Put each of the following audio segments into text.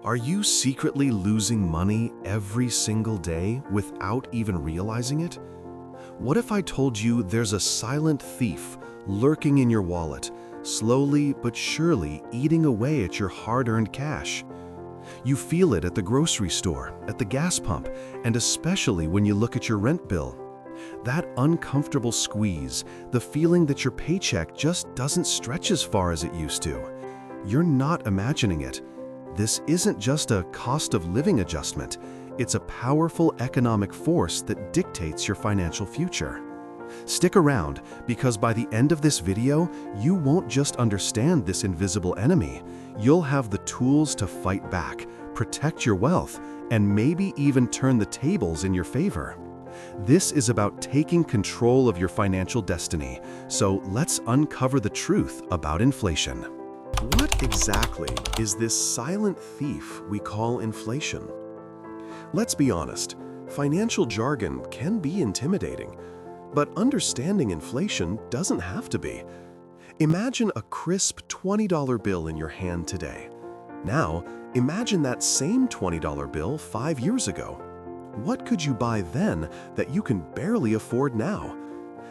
Are you secretly losing money every single day without even realizing it? What if I told you there's a silent thief lurking in your wallet, slowly but surely eating away at your hard-earned cash? You feel it at the grocery store, at the gas pump, and especially when you look at your rent bill. That uncomfortable squeeze, the feeling that your paycheck just doesn't stretch as far as it used to. You're not imagining it. This isn't just a cost of living adjustment, it's a powerful economic force that dictates your financial future. Stick around, because by the end of this video, you won't just understand this invisible enemy, you'll have the tools to fight back, protect your wealth, and maybe even turn the tables in your favor. This is about taking control of your financial destiny, so let's uncover the truth about inflation. What exactly is this silent thief we call inflation? Let's be honest, financial jargon can be intimidating, but understanding inflation doesn't have to be. Imagine a crisp $20 bill in your hand today. Now, imagine that same $20 bill 5 years ago. What could you buy then that you can barely afford now?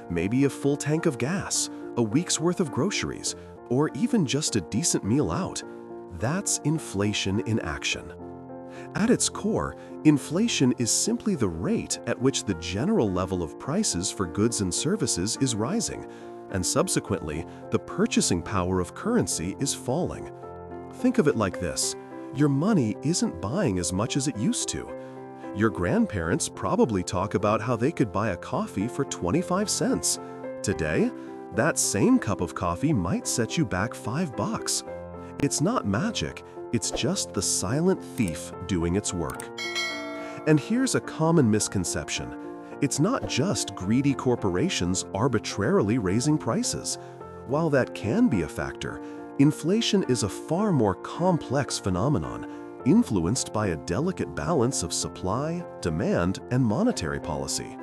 Maybe a full tank of gas, a week's worth of groceries, or even just a decent meal out. That's inflation in action. At its core, inflation is simply the rate at which the general level of prices for goods and services is rising, and subsequently, the purchasing power of currency is falling. Think of it like this: your money isn't buying as much as it used to. Your grandparents probably talk about how they could buy a coffee for 25 cents. Today, that same cup of coffee might set you back $5. It's not magic, it's just the silent thief doing its work. And here's a common misconception. It's not just greedy corporations arbitrarily raising prices. While that can be a factor, inflation is a far more complex phenomenon, influenced by a delicate balance of supply, demand, and monetary policy.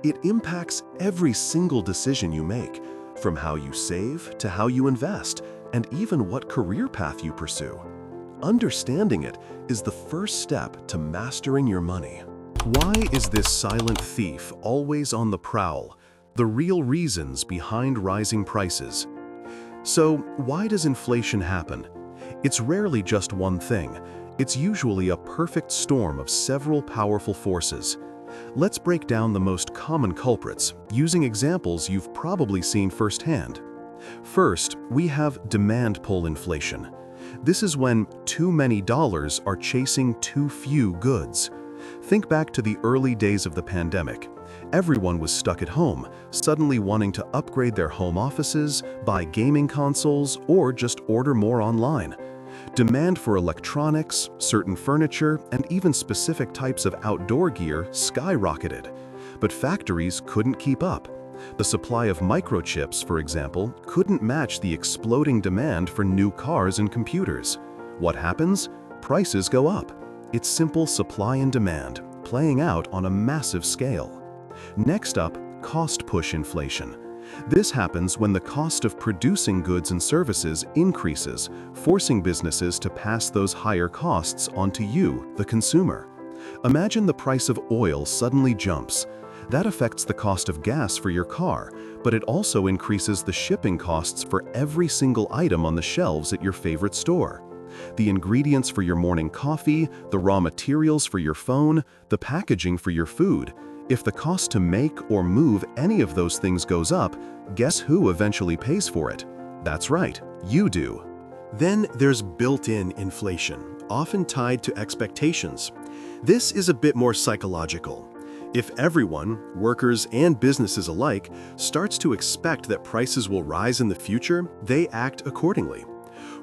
It impacts every single decision you make, from how you save to how you invest, and even what career path you pursue. Understanding it is the first step to mastering your money. Why is this silent thief always on the prowl? The real reasons behind rising prices. So, why does inflation happen? It's rarely just one thing. It's usually a perfect storm of several powerful forces. Let's break down the most common culprits, using examples you've probably seen firsthand. First, we have demand pull inflation. This is when too many dollars are chasing too few goods. Think back to the early days of the pandemic. Everyone was stuck at home, suddenly wanting to upgrade their home offices, buy gaming consoles, or just order more online. Demand for electronics, certain furniture, and even specific types of outdoor gear skyrocketed. But factories couldn't keep up. The supply of microchips, for example, couldn't match the exploding demand for new cars and computers. What happens? Prices go up. It's simple supply and demand, playing out on a massive scale. Next up, cost push inflation. This happens when the cost of producing goods and services increases, forcing businesses to pass those higher costs onto you, the consumer. Imagine the price of oil suddenly jumps. That affects the cost of gas for your car, but it also increases the shipping costs for every single item on the shelves at your favorite store. The ingredients for your morning coffee, the raw materials for your phone, the packaging for your food. If the cost to make or move any of those things goes up, guess who eventually pays for it? That's right, you do. Then there's built-in inflation, often tied to expectations. This is a bit more psychological. If everyone, workers and businesses alike, starts to expect that prices will rise in the future, they act accordingly.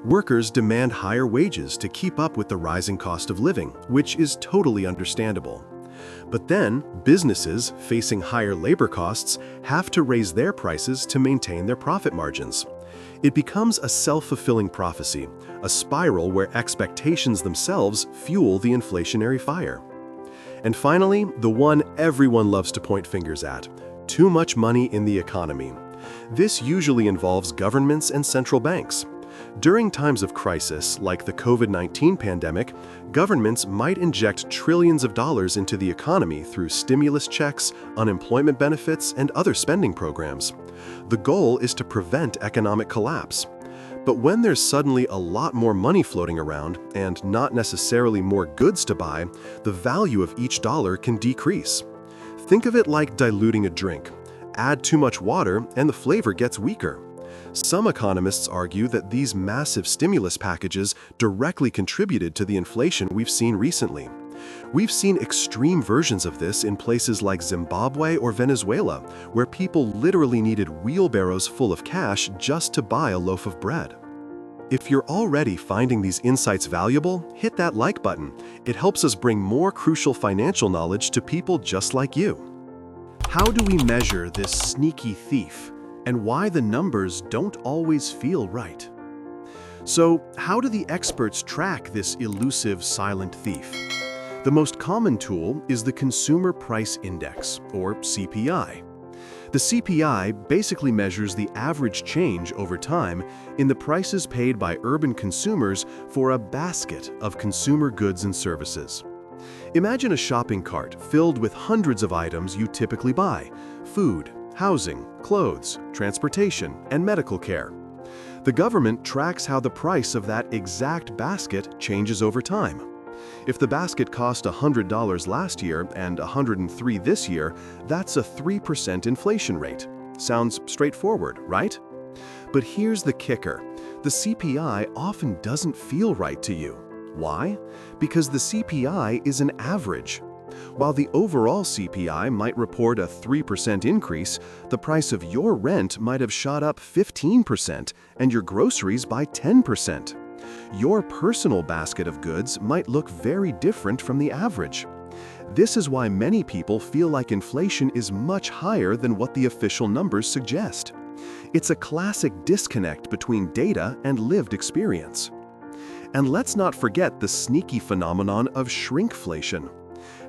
Workers demand higher wages to keep up with the rising cost of living, which is totally understandable. But then, businesses facing higher labor costs have to raise their prices to maintain their profit margins. It becomes a self-fulfilling prophecy, a spiral where expectations themselves fuel the inflationary fire. And finally, the one everyone loves to point fingers at: too much money in the economy. This usually involves governments and central banks. During times of crisis, like the COVID-19 pandemic, governments might inject trillions of dollars into the economy through stimulus checks, unemployment benefits, and other spending programs. The goal is to prevent economic collapse. But when there's suddenly a lot more money floating around, and not necessarily more goods to buy, the value of each dollar can decrease. Think of it like diluting a drink. Add too much water, and the flavor gets weaker. Some economists argue that these massive stimulus packages directly contributed to the inflation we've seen recently. We've seen extreme versions of this in places like Zimbabwe or Venezuela, where people literally needed wheelbarrows full of cash just to buy a loaf of bread. If you're already finding these insights valuable, hit that like button. It helps us bring more crucial financial knowledge to people just like you. How do we measure this sneaky thief, and why the numbers don't always feel right? So, how do the experts track this elusive silent thief? The most common tool is the Consumer Price Index, or CPI. The CPI basically measures the average change over time in the prices paid by urban consumers for a basket of consumer goods and services. Imagine a shopping cart filled with hundreds of items you typically buy: food, housing, clothes, transportation, and medical care. The government tracks how the price of that exact basket changes over time. If the basket cost $100 last year and $103 this year, that's a 3% inflation rate. Sounds straightforward, right? But here's the kicker. The CPI often doesn't feel right to you. Why? Because the CPI is an average. While the overall CPI might report a 3% increase, the price of your rent might have shot up 15% and your groceries by 10%. Your personal basket of goods might look very different from the average. This is why many people feel like inflation is much higher than what the official numbers suggest. It's a classic disconnect between data and lived experience. And let's not forget the sneaky phenomenon of shrinkflation.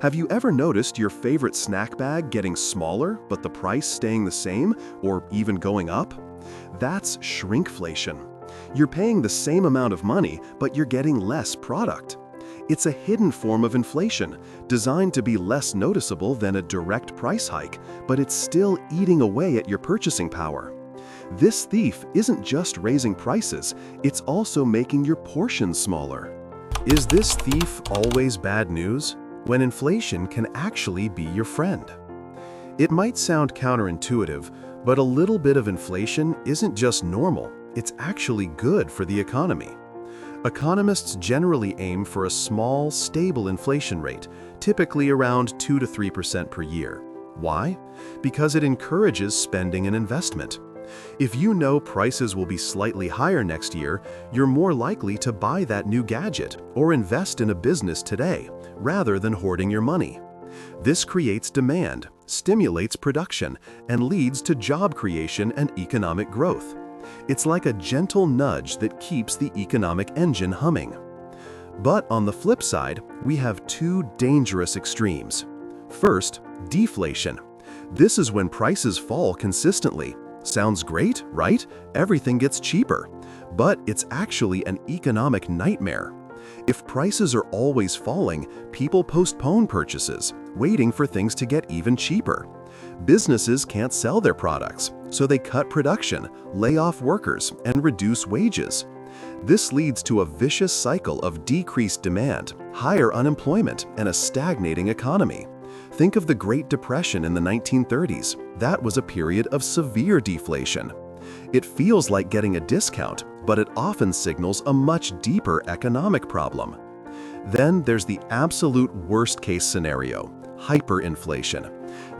Have you ever noticed your favorite snack bag getting smaller, but the price staying the same, or even going up? That's shrinkflation. You're paying the same amount of money, but you're getting less product. It's a hidden form of inflation, designed to be less noticeable than a direct price hike, but it's still eating away at your purchasing power. This thief isn't just raising prices, it's also making your portions smaller. Is this thief always bad news, when inflation can actually be your friend? It might sound counterintuitive, but a little bit of inflation isn't just normal. It's actually good for the economy. Economists generally aim for a small, stable inflation rate, typically around 2 to 3% per year. Why? Because it encourages spending and investment. If you know prices will be slightly higher next year, you're more likely to buy that new gadget or invest in a business today, rather than hoarding your money. This creates demand, stimulates production, and leads to job creation and economic growth. It's like a gentle nudge that keeps the economic engine humming. But on the flip side, we have two dangerous extremes. First, deflation. This is when prices fall consistently. Sounds great, right? Everything gets cheaper. But it's actually an economic nightmare. If prices are always falling, people postpone purchases, waiting for things to get even cheaper. Businesses can't sell their products, so they cut production, lay off workers, and reduce wages. This leads to a vicious cycle of decreased demand, higher unemployment, and a stagnating economy. Think of the Great Depression in the 1930s. That was a period of severe deflation. It feels like getting a discount, but it often signals a much deeper economic problem. Then there's the absolute worst-case scenario, hyperinflation.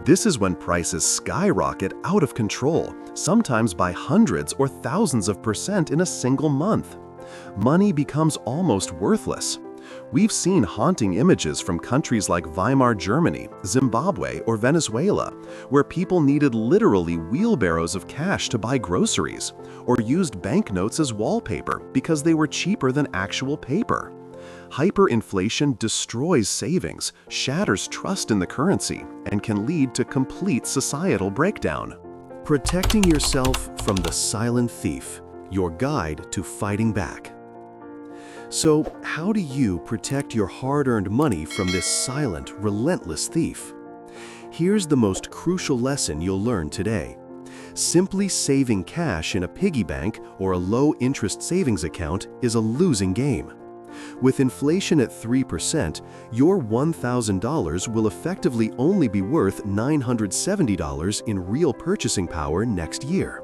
This is when prices skyrocket out of control, sometimes by hundreds or thousands of percent in a single month. Money becomes almost worthless. We've seen haunting images from countries like Weimar Germany, Zimbabwe, or Venezuela, where people needed literally wheelbarrows of cash to buy groceries, or used banknotes as wallpaper because they were cheaper than actual paper. Hyperinflation destroys savings, shatters trust in the currency, and can lead to complete societal breakdown. Protecting yourself from the silent thief. your guide to fighting back. So, how do you protect your hard-earned money from this silent, relentless thief? Here's the most crucial lesson you'll learn today. Simply saving cash in a piggy bank or a low-interest savings account is a losing game. With inflation at 3%, your $1,000 will effectively only be worth $970 in real purchasing power next year.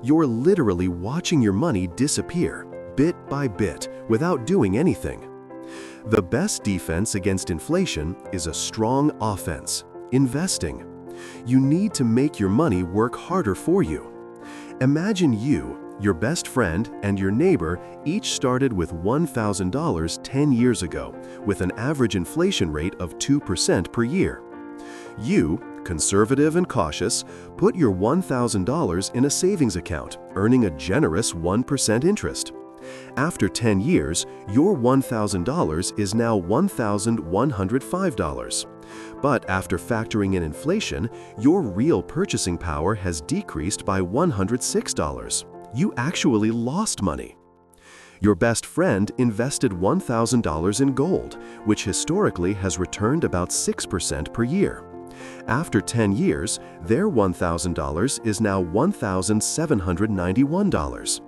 You're literally watching your money disappear, bit by bit, without doing anything. The best defense against inflation is a strong offense: investing. You need to make your money work harder for you. Imagine you, your best friend, and your neighbor each started with $1,000 10 years ago, with an average inflation rate of 2% per year. You, conservative and cautious, put your $1,000 in a savings account, earning a generous 1% interest. After 10 years, your $1,000 is now $1,105. But after factoring in inflation, your real purchasing power has decreased by $106. You actually lost money. Your best friend invested $1,000 in gold, which historically has returned about 6% per year. After 10 years, their $1,000 is now $1,791.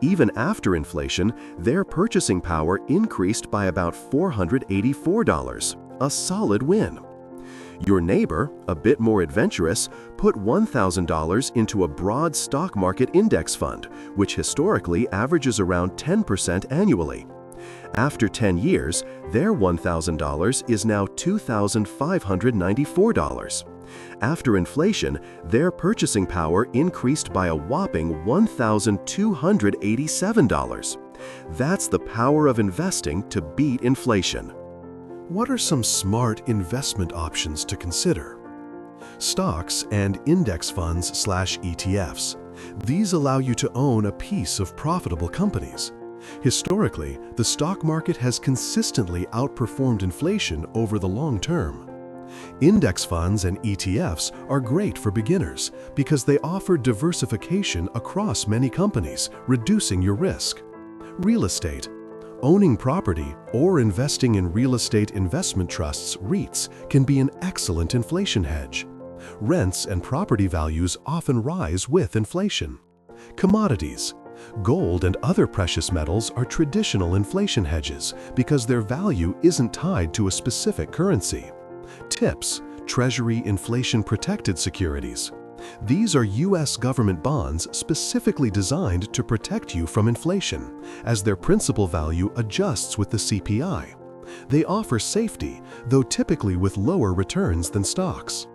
Even after inflation, their purchasing power increased by about $484, a solid win. Your neighbor, a bit more adventurous, put $1,000 into a broad stock market index fund, which historically averages around 10% annually. After 10 years, their $1,000 is now $2,594. After inflation, their purchasing power increased by a whopping $1,287. That's the power of investing to beat inflation. What are some smart investment options to consider? Stocks and index funds/ETFs. These allow you to own a piece of profitable companies. Historically, the stock market has consistently outperformed inflation over the long term. Index funds and ETFs are great for beginners because they offer diversification across many companies, reducing your risk. Real estate. Owning property or investing in real estate investment trusts (REITs) can be an excellent inflation hedge. Rents and property values often rise with inflation. Commodities. Gold and other precious metals are traditional inflation hedges because their value isn't tied to a specific currency. Tips: Treasury inflation-protected securities. These are U.S. government bonds specifically designed to protect you from inflation, as their principal value adjusts with the CPI. They offer safety, though typically with lower returns than stocks.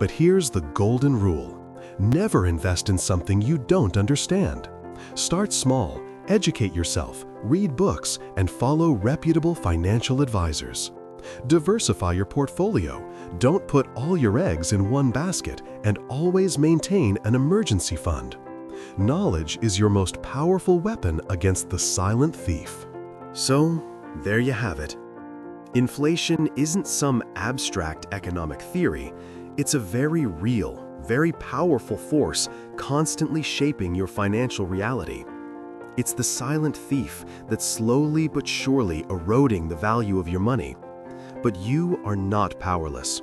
But here's the golden rule: never invest in something you don't understand. Start small, educate yourself, read books, and follow reputable financial advisors. Diversify your portfolio. Don't put all your eggs in one basket, and always maintain an emergency fund. Knowledge is your most powerful weapon against the silent thief. So, there you have it. Inflation isn't some abstract economic theory. It's a very real, very powerful force constantly shaping your financial reality. It's the silent thief that's slowly but surely eroding the value of your money. But you are not powerless.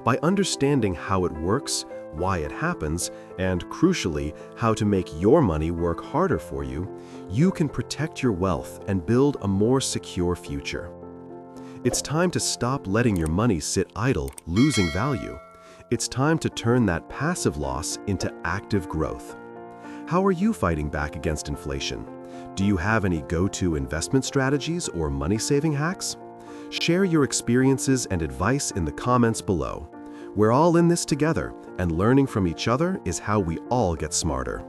By understanding how it works, why it happens, and crucially, how to make your money work harder for you, you can protect your wealth and build a more secure future. It's time to stop letting your money sit idle, losing value. It's time to turn that passive loss into active growth. How are you fighting back against inflation? Do you have any go-to investment strategies or money-saving hacks? Share your experiences and advice in the comments below. We're all in this together, and learning from each other is how we all get smarter.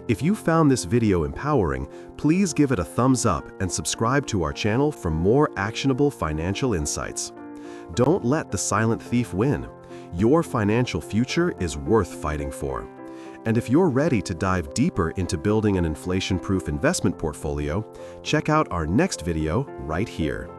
If you found this video empowering, please give it a thumbs up and subscribe to our channel for more actionable financial insights. Don't let the silent thief win. Your financial future is worth fighting for. And if you're ready to dive deeper into building an inflation-proof investment portfolio, check out our next video right here.